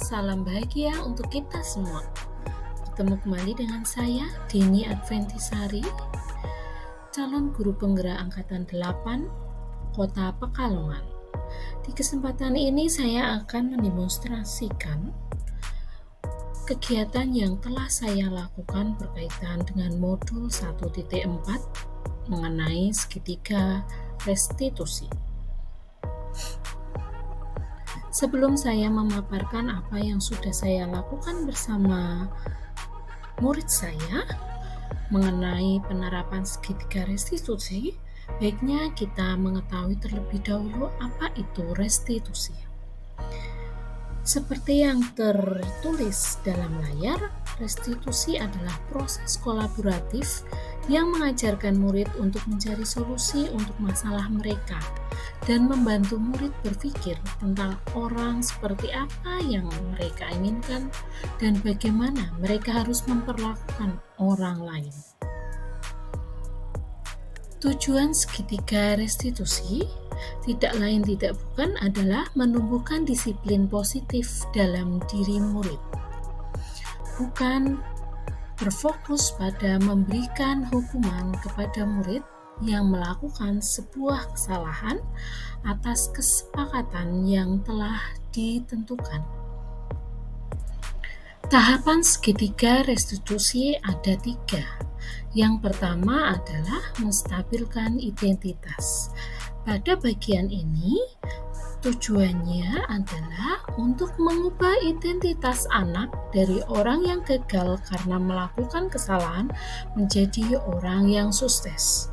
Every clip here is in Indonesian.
salam bahagia untuk kita semua. Bertemu kembali dengan saya, Dini Adventisari, calon guru penggerak Angkatan 8, Kota Pekalongan. Di kesempatan ini saya akan mendemonstrasikan kegiatan yang telah saya lakukan berkaitan dengan modul 1.4 mengenai segitiga restitusi. Sebelum saya memaparkan apa yang sudah saya lakukan bersama murid saya mengenai penerapan segitiga restitusi, baiknya kita mengetahui terlebih dahulu apa itu restitusi. Seperti yang tertulis dalam layar, restitusi adalah proses kolaboratif yang mengajarkan murid untuk mencari solusi untuk masalah mereka dan membantu murid berpikir tentang orang seperti apa yang mereka inginkan dan bagaimana mereka harus memperlakukan orang lain. Tujuan segitiga restitusi tidak lain tidak bukan adalah menumbuhkan disiplin positif dalam diri murid. Bukan berfokus pada memberikan hukuman kepada murid yang melakukan sebuah kesalahan atas kesepakatan yang telah ditentukan. Tahapan segitiga restitusi ada 3. Yang pertama adalah menstabilkan identitas. Pada bagian ini, tujuannya adalah untuk mengubah identitas anak dari orang yang gagal karena melakukan kesalahan menjadi orang yang sukses.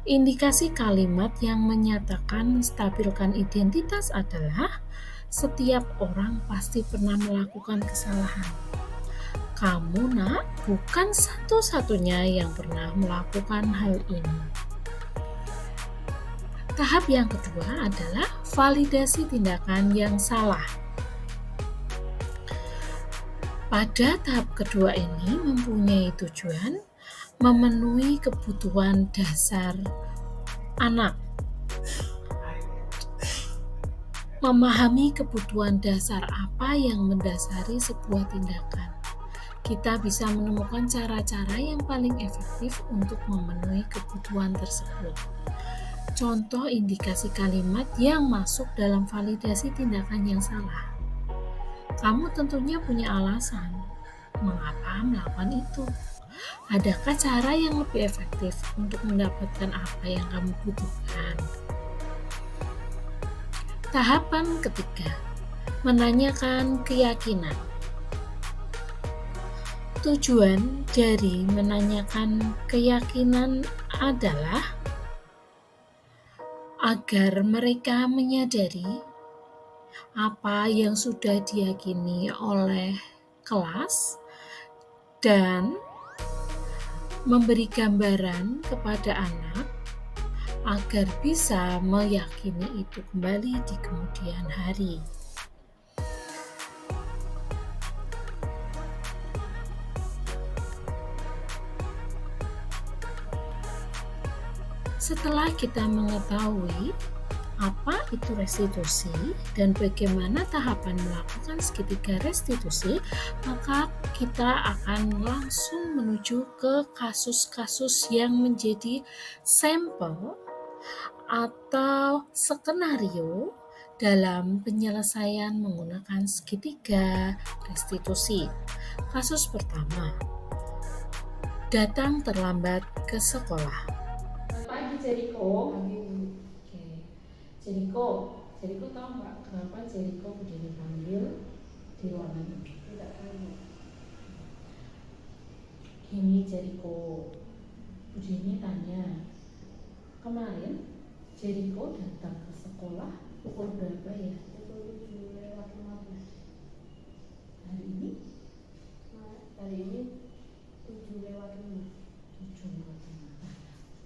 Indikasi kalimat yang menyatakan menstabilkan identitas adalah setiap orang pasti pernah melakukan kesalahan. Kamu, Nak, bukan satu-satunya yang pernah melakukan hal ini. Tahap yang kedua adalah validasi tindakan yang salah. Pada tahap kedua ini mempunyai tujuan memenuhi kebutuhan dasar anak. Memahami kebutuhan dasar apa yang mendasari sebuah tindakan. Kita bisa menemukan cara-cara yang paling efektif untuk memenuhi kebutuhan tersebut. Contoh indikasi kalimat yang masuk dalam validasi tindakan yang salah. Kamu tentunya punya alasan mengapa melakukan itu. Adakah cara yang lebih efektif untuk mendapatkan apa yang kamu butuhkan? Tahapan ketiga, menanyakan keyakinan. Tujuan dari menanyakan keyakinan adalah agar mereka menyadari apa yang sudah diyakini oleh kelas dan memberi gambaran kepada anak agar bisa meyakini itu kembali di kemudian hari. Setelah kita mengetahui apa itu restitusi dan bagaimana tahapan melakukan segitiga restitusi, maka kita akan langsung menuju ke kasus-kasus yang menjadi sampel atau skenario dalam penyelesaian menggunakan segitiga restitusi. Kasus pertama, datang terlambat ke sekolah. Pagi Jericho. Jericho tahu nggak kenapa Jericho udah dipanggil di ruangan? Tidak tahu. Gini Jericho, Budini tanya, kemarin Jericho datang ke sekolah pukul berapa ya? Pukul 7:15. Hari ini? Hari ini 7:05. 7:05.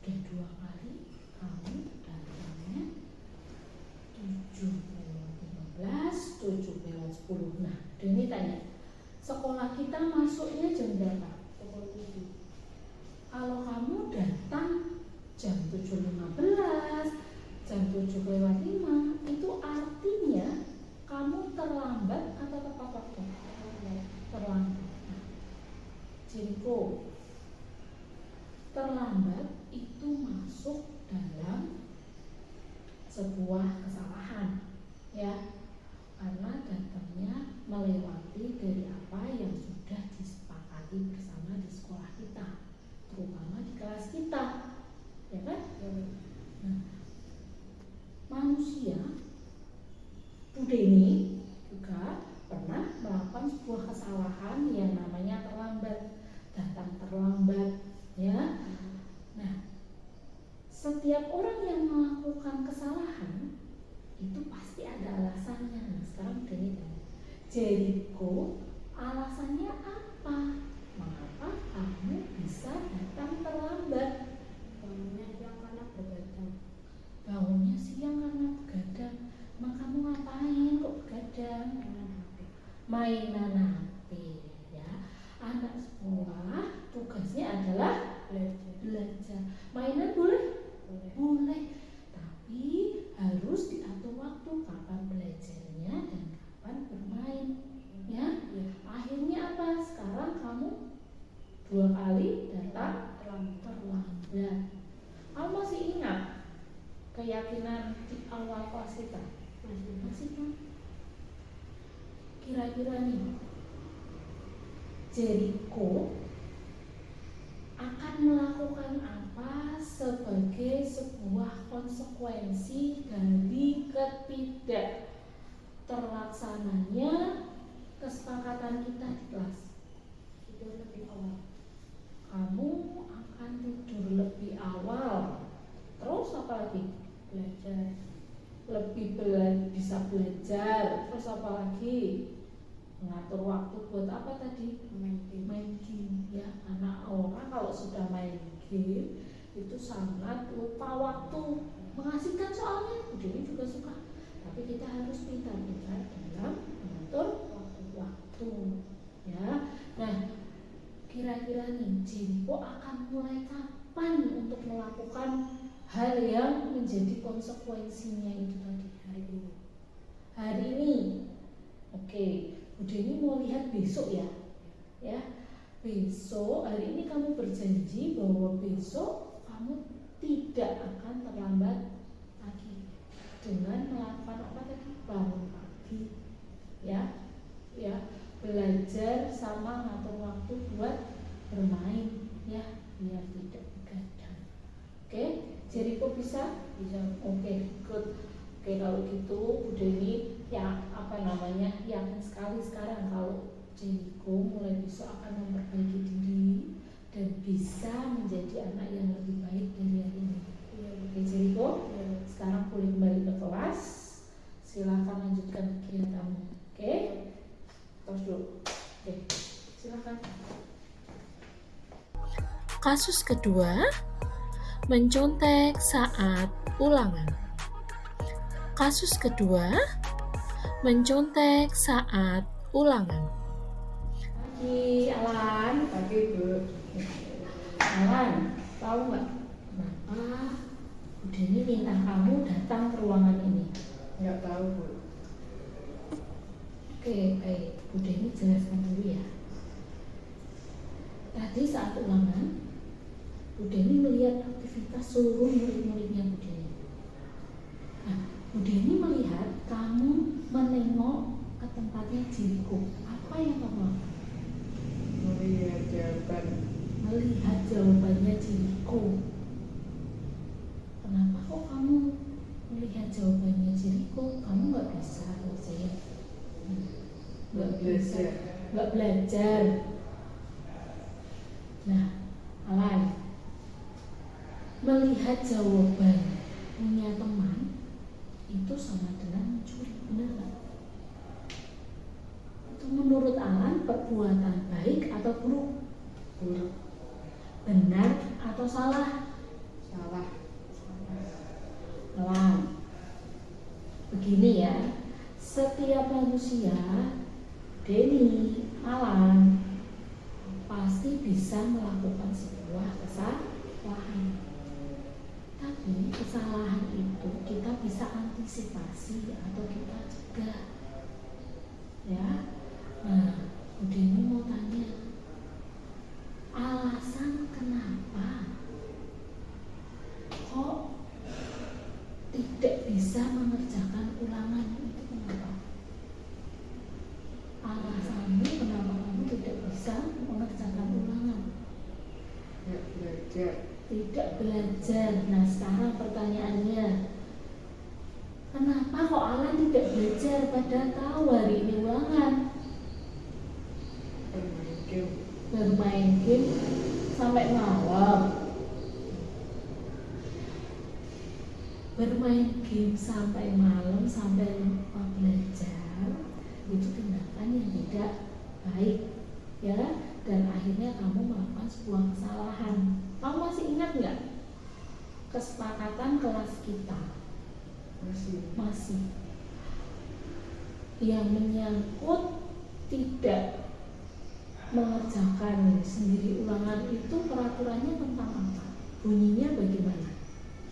Udah 2 kali kamu datangnya 7:15, 7:10. Nah, Deni tanya, sekolah kita masuknya jam berapa? Pukul 7. Kalau kamu datang jam 7:15, jam 7:05, itu artinya kamu terlambat atau tepat Jericho, terlambat itu masuk dalam sebuah kesalahan, ya, karena datangnya melewati dari apa yang sudah disepakati bersama di sekolah kita, terutama di kelas kita, ya kan? Nah, manusia Udeni juga pernah melakukan sebuah kesalahan yang namanya terlambat, datang terlambat, ya. Nah, setiap orang yang melakukan kesalahan itu pasti ada alasannya. Nah, sekarang Udeni tanya, Jericho, alasannya apa? Mengapa kamu bisa datang terlambat? Bangunnya siang karena begadang. Bangunnya siang karena begadang. Emang kamu ngapain kok begadang? Mainan HP, ya. Anak sekolah tugasnya adalah belajar. Mainan boleh? Boleh. Tapi harus diatur waktu kapan belajarnya dan kapan bermain, ya. Akhirnya apa? Sekarang kamu 2 kali datang terlambat. Kamu masih ingat keyakinan di awal kelas kita? Masih kan? Kira-kira nih, Jericho akan melakukan apa sebagai sebuah konsekuensi dari ketidak terlaksananya kesepakatan kita di kelas? Tidur lebih awal. Kamu akan tidur lebih awal. Terus apa lagi? Belajar. Bisa belajar. Terus apa lagi? Mengatur waktu buat apa tadi? Main game. Ya, anak orang kalau sudah main game itu sangat lupa waktu. Mengasihkan soalnya, Udeni juga suka. Tapi kita harus pintar-pintar dalam mengatur waktu. Ya, nah, kira-kira nih, Jericho akan mulai kapan untuk melakukan hal yang menjadi konsekuensinya itu tadi? Hari ini. Oke, Udeni mau lihat besok ya. Ya, besok, hari ini kamu berjanji bahwa besok kamu tidak akan terlambat lagi dengan melakukan apa tadi? Bangun pagi, ya, belajar sama ngatur waktu buat bermain, ya, biar tidak begadang. Oke, Jericho bisa? Oke, good. Oke, kalau gitu Udeni yakin sekali sekarang kalau Jericho mulai besok akan memperbaiki diri dan bisa menjadi anak yang lebih baik dari hari ini. Oke, Jericho, sekarang boleh kembali ke kelas. Silakan lanjutkan kegiatanmu. Oke, terus dulu. Oke, silakan. Kasus kedua, mencontek saat ulangan. Kasus kedua, mencontek saat ulangan. Pagi, Alan. Pagi, Bu. Alan, tahu nggak kenapa Udeni minta kamu datang ke ruangan ini? Nggak tahu, Bu. Oke, baik. Udeni jelaskan dulu ya. Tadi saat ulangan, Udeni melihat aktivitas seluruh murid-muridnya Udeni. Nah, Udeni melihat kamu menengok ke tempatnya Jericho. Apa yang kamu lakukan? Melihat jawabannya Jericho. Kenapa kok kamu melihat jawabannya Jericho? Kamu nggak bisa ngerjain? Nggak belajar. Nah, Alan, melihat jawaban punya teman itu sama dengan mencuri, benar nggak? Itu menurut Alan perbuatan baik atau buruk? Buruk. Benar atau salah? Salah. Alan, begini ya, setiap manusia, Deni, Alan, pasti bisa melakukan sebuah kesalahan. Tapi kesalahan itu kita bisa antisipasi atau kita cegah, ya. Nah, Udeni mau tanya, Belajar. Tidak belajar. Nah, sekarang pertanyaannya, kenapa kok Alan tidak belajar padahal tahu hari ini ulangan? Bermain game. Bermain game sampai malam. Bermain game sampai malam sampai lupa belajar itu tindakan yang tidak baik, ya. Dan akhirnya kamu melakukan sebuah kesalahan. Kamu masih ingat nggak kesepakatan kelas kita? Masih. Yang menyangkut tidak mengerjakan sendiri ulangan itu peraturannya tentang apa? Bunyinya bagaimana?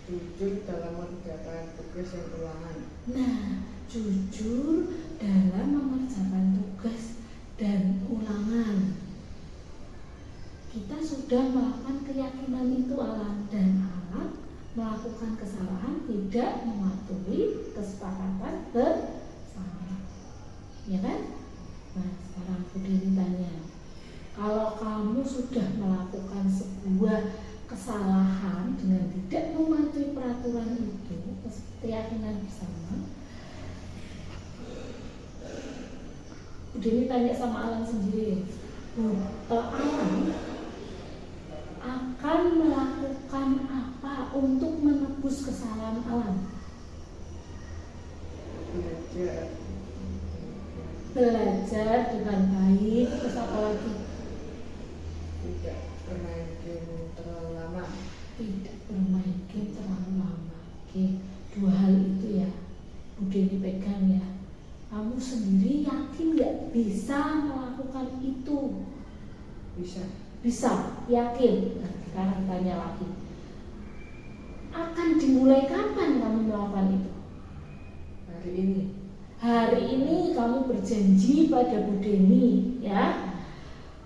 Jujur dalam mengerjakan tugas yang ulangan. Nah, jujur dalam mengerjakan tugas dan ulangan. Kita sudah melakukan keyakinan itu, Alan, dan Alan melakukan kesalahan tidak mematuhi kesepakatan bersama, ya kan? Nah, sekarang Bu Deni tanya, kalau kamu sudah melakukan sebuah kesalahan dengan tidak mematuhi peraturan itu, keyakinan bersama, Bu Deni tanya sama Alan sendiri, Alan akan melakukan apa untuk menebus kesalahan Alan? Belajar dengan baik. Terus apa lagi? Tidak bermain game terlalu lama. Tidak bermain game terlalu lama. Oke, dua hal itu ya Bu Deni pegang ya. Kamu sendiri yakin nggak bisa melakukan itu? Bisa, yakin. Nah, sekarang tanya lagi, akan dimulai kapan kamu melakukan itu? Hari ini kamu berjanji pada Bu Deni, ya,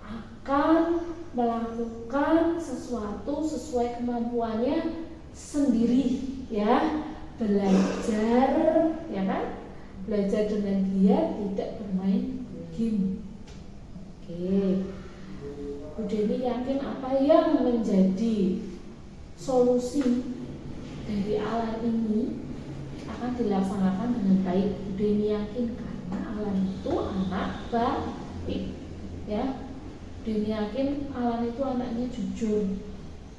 akan melakukan sesuatu sesuai kemampuannya sendiri, ya, belajar, ya kan? Belajar dengan giat, tidak bermain game. Oke. Bu Deni yakin apa yang menjadi solusi dari Alan ini akan dilaksanakan dengan baik. Bu Deni yakin karena Alan itu anak baik, ya. Bu Deni yakin Alan itu anaknya jujur,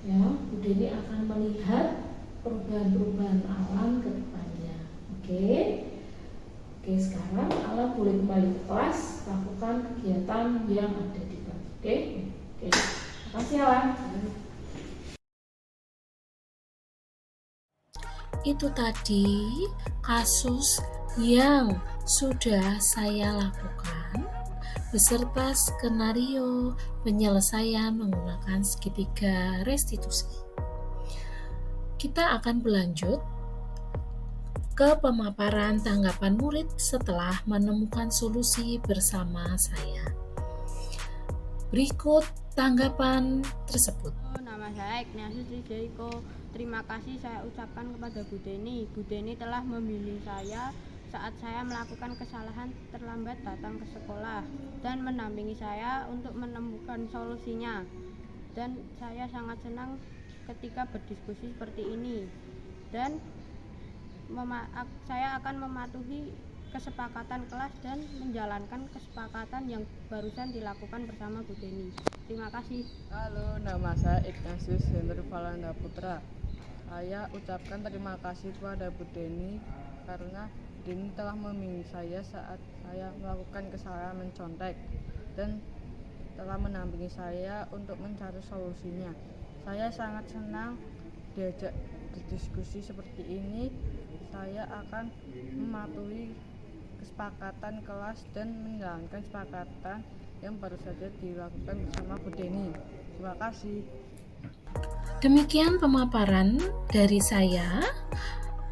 ya. Bu Deni akan melihat perubahan-perubahan Alan ke depannya. Oke, sekarang Alan boleh kembali ke kelas, lakukan kegiatan yang ada di kelas. Oke. Terima kasih Alan. Itu tadi kasus yang sudah saya lakukan beserta skenario penyelesaian menggunakan segitiga restitusi. Kita akan berlanjut ke pemaparan tanggapan murid setelah menemukan solusi bersama saya. Berikut tanggapan tersebut. Nama saya Ignatius Rijeko. Terima kasih saya ucapkan kepada Bu Deni. Bu Deni telah membimbing saya saat saya melakukan kesalahan terlambat datang ke sekolah dan mendampingi saya untuk menemukan solusinya. Dan saya sangat senang ketika berdiskusi seperti ini. Dan saya akan mematuhi kesepakatan kelas dan menjalankan kesepakatan yang barusan dilakukan bersama Bu Deni. Terima kasih. Halo, nama saya Ignatius Hendri Valanda Putra. Saya ucapkan terima kasih kepada Bu Deni karena Bu Deni telah membimbing saya saat saya melakukan kesalahan mencontek dan telah mendampingi saya untuk mencari solusinya. Saya sangat senang diajak berdiskusi seperti ini. Saya akan mematuhi kesepakatan kelas dan menjalankan kesepakatan yang baru saja dilakukan bersama Bu Deni. Terima kasih. Demikian pemaparan dari saya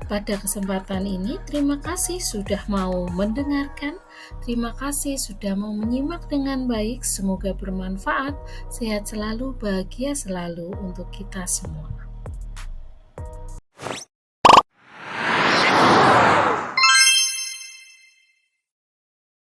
pada kesempatan ini. Terima kasih sudah mau mendengarkan. Terima kasih sudah mau menyimak dengan baik. Semoga bermanfaat. Sehat selalu, bahagia selalu untuk kita semua.